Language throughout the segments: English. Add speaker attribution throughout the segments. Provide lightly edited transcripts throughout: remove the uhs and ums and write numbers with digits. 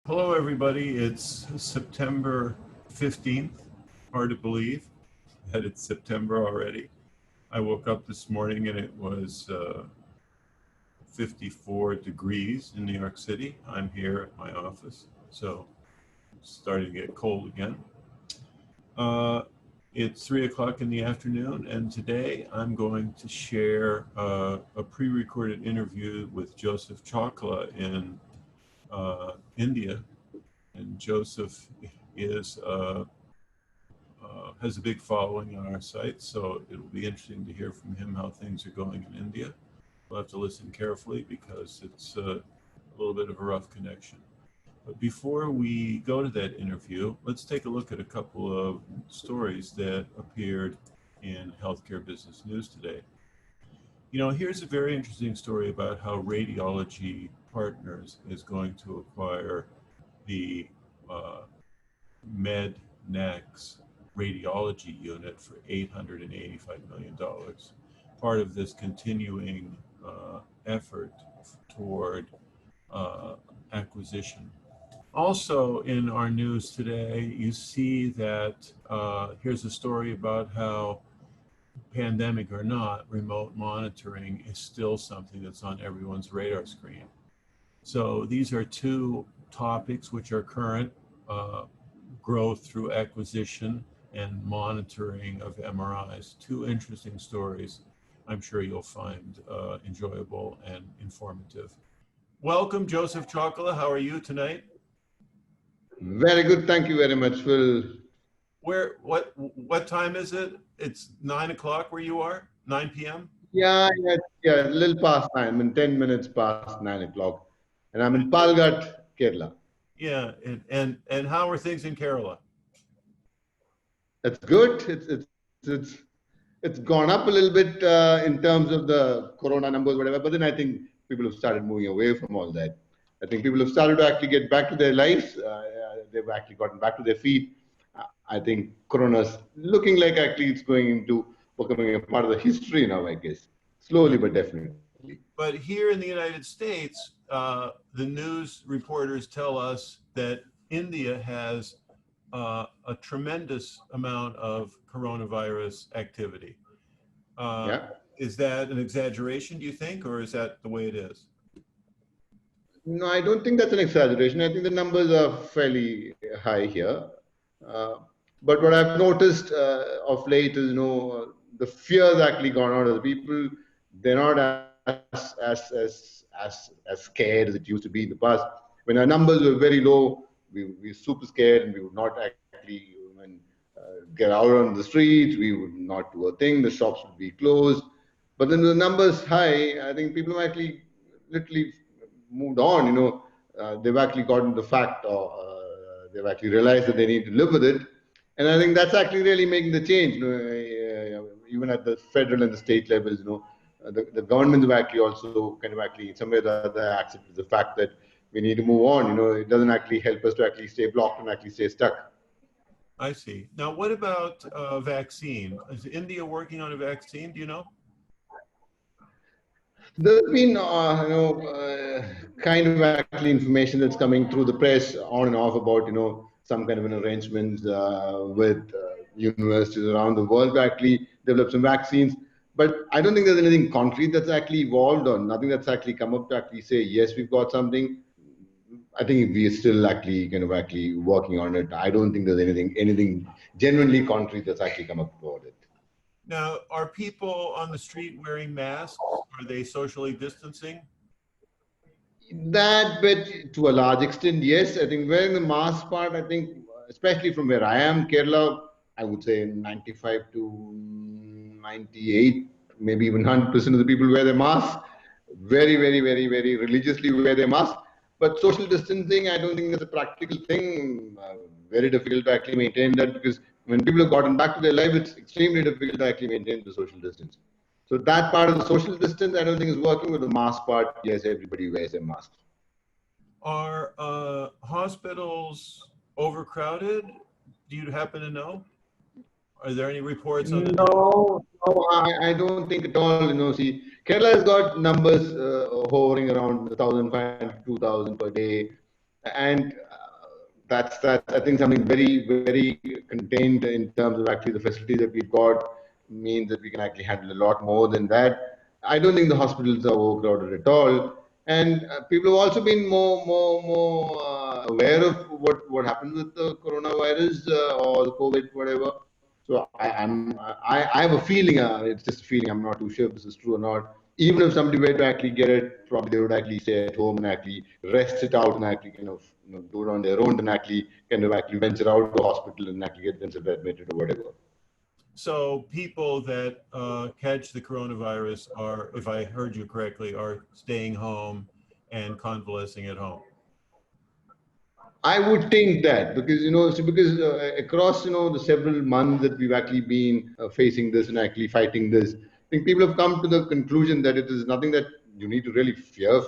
Speaker 1: Hello, everybody. It's September 15th. Hard to believe that it's September already. I woke up this morning and it was 54 degrees in New York City. I'm here at my office, so it's starting to get cold again. It's 3 o'clock in the afternoon, and today I'm going to share a pre-recorded interview with Joseph Chackola in India. And Joseph is has a big following on our site, so it'll be interesting to hear from him how things are going in India. We'll have to listen carefully because it's a little bit of a rough connection. But before we go to that interview, let's take a look at a couple of stories that appeared in Healthcare Business News today. Here's a very interesting story about how Radiology Partners is going to acquire the MEDNAX radiology unit for $885 million, part of this continuing effort toward acquisition. Also in our news today, you see that here's a story about how, pandemic or not, remote monitoring is still something that's on everyone's radar screen. So these are two topics which are current: growth through acquisition and monitoring of MRIs. Two interesting stories I'm sure you'll find enjoyable and informative. Welcome, Joseph Chackola. How are you tonight?
Speaker 2: Very good. Thank you very much, Phil.
Speaker 1: What time is it? It's 9 o'clock where you are? 9 p.m.?
Speaker 2: Yeah, a little past 9. I'm in 10 minutes past 9 o'clock. And I'm in Palghat, Kerala.
Speaker 1: Yeah, and how are things in Kerala?
Speaker 2: It's good. It's gone up a little bit in terms of the corona numbers, whatever. But then I think people have started moving away from all that. I think people have started to actually get back to their lives. They've actually gotten back to their feet. I think corona's looking like actually it's going into becoming a part of the history now, I guess. Slowly but definitely.
Speaker 1: But here in the United States, the news reporters tell us that India has a tremendous amount of coronavirus activity. Is that an exaggeration, do you think, or is that the way it is?
Speaker 2: No, I don't think that's an exaggeration. I think the numbers are fairly high here. But what I've noticed of late is, the fear's actually gone out of the people. They're not as scared as it used to be in the past. When our numbers were very low, we were super scared, and we would not actually get out on the streets. We would not do a thing. The shops would be closed. But then the numbers high, I think people have actually literally moved on. They've actually gotten the fact, or they've actually realized that they need to live with it. And I think that's actually really making the change. Even at the federal and the state levels, the governments have actually also kind of actually in some way or the other accepted the fact that we need to move on. It doesn't actually help us to actually stay blocked and actually stay stuck.
Speaker 1: I see. Now, what about a vaccine? Is India working on a vaccine? Do you know?
Speaker 2: There's been, kind of actually information that's coming through the press on and off about, some kind of an arrangement with universities around the world to actually develop some vaccines. But I don't think there's anything concrete that's actually evolved, or nothing that's actually come up to actually say, yes, we've got something. I think we're still actually kind of actually working on it. I don't think there's anything genuinely concrete that's actually come up about it.
Speaker 1: Now, are people on the street wearing masks? Are they socially distancing?
Speaker 2: That bit, to a large extent, yes. I think wearing the mask part, I think, especially from where I am, Kerala, I would say 95 to 98, maybe even 100% of the people wear their masks. Very, very, very, very religiously wear their masks. But social distancing, I don't think that's a practical thing. Very difficult to actually maintain that, because when people have gotten back to their life, it's extremely difficult to actually maintain the social distance. So that part of the social distance, I don't think is working. With the mask part, yes, everybody wears their masks.
Speaker 1: Are hospitals overcrowded? Do you happen to know? Are there any reports on that?
Speaker 2: No, I don't think at all. See, Kerala has got numbers hovering around 1,500 to 2,000 per day. And that's I think something very contained in terms of actually the facility that we've got means that we can actually handle a lot more than that. I don't think the hospitals are overcrowded at all, and people have also been more aware of what happens with the coronavirus or the COVID, whatever. So I have a feeling. It's just a feeling. I'm not too sure if this is true or not. Even if somebody were to actually get it, probably they would actually stay at home and actually rest it out and actually kind of do it on their own, and actually kind of actually venture out to the hospital and actually get themselves admitted or whatever.
Speaker 1: So people that catch the coronavirus are, if I heard you correctly, are staying home and convalescing at home.
Speaker 2: I would think that because because across the several months that we've actually been facing this and actually fighting this, I think people have come to the conclusion that it is nothing that you need to really fear.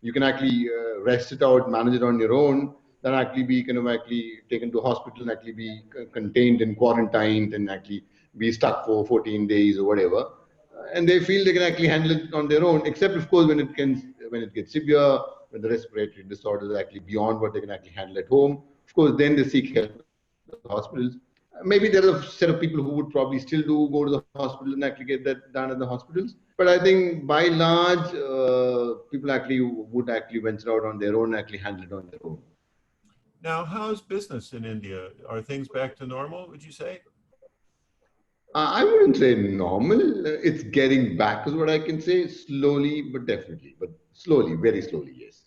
Speaker 2: You can actually rest it out, manage it on your own, then actually be kind of actually taken to hospital and actually be contained and quarantined and actually be stuck for 14 days or whatever. And they feel they can actually handle it on their own, except of course when it gets severe, when the respiratory disorders are actually beyond what they can actually handle at home. Of course, then they seek help at the hospitals. Maybe there are a set of people who would probably still do go to the hospital and actually get that done at the hospitals. But I think by and large, people actually would actually venture out on their own and actually handle it on their own.
Speaker 1: Now, how's business in India? Are things back to normal, would you say?
Speaker 2: I wouldn't say normal. It's getting back is what I can say. Slowly, but definitely. But slowly, very slowly, yes.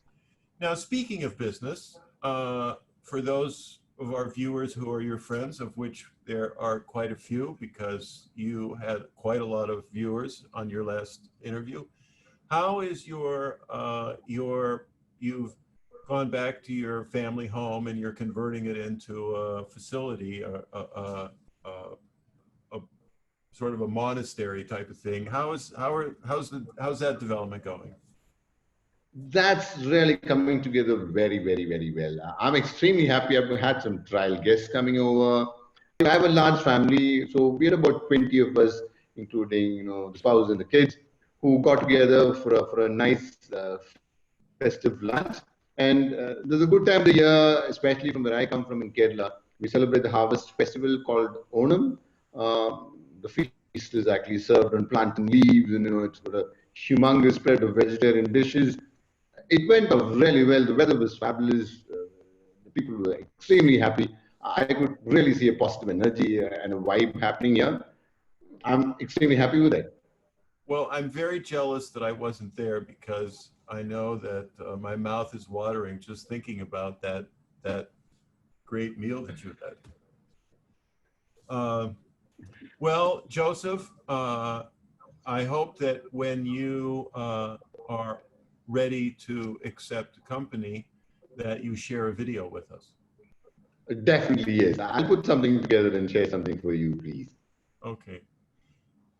Speaker 1: Now, speaking of business, for those of our viewers who are your friends, of which there are quite a few because you had quite a lot of viewers on your last interview, how is you've gone back to your family home and you're converting it into a facility, a sort of a monastery type of thing. How's that development going?
Speaker 2: That's really coming together very well. I'm extremely happy. I've had some trial guests coming over. I have a large family, so we're about 20 of us, including the spouse and the kids, who got together for a nice festive lunch. And there's a good time of the year, especially from where I come from in Kerala. We celebrate the harvest festival called Onam. The feast is actually served on plantain leaves, and it's got a humongous spread of vegetarian dishes. It went off really well. The weather was fabulous. The people were extremely happy. I could really see a positive energy and a vibe happening here. I'm extremely happy with it.
Speaker 1: Well, I'm very jealous that I wasn't there because I know that my mouth is watering just thinking about that great meal that you had. Well, Joseph, I hope that when you are ready to accept a company, that you share a video with us.
Speaker 2: Definitely, yes. I'll put something together and share something for you, please.
Speaker 1: Okay.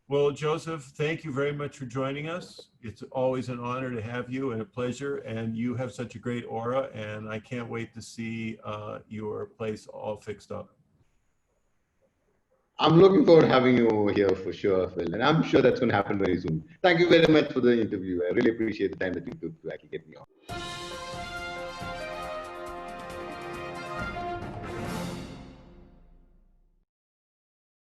Speaker 1: Well, Joseph, thank you very much for joining us. It's always an honor to have you and a pleasure. And you have such a great aura, and I can't wait to see your place all fixed up.
Speaker 2: I'm looking forward to having you over here for sure, Phil. And I'm sure that's going to happen very soon. Thank you very much for the interview. I really appreciate the time that you took to actually get me on.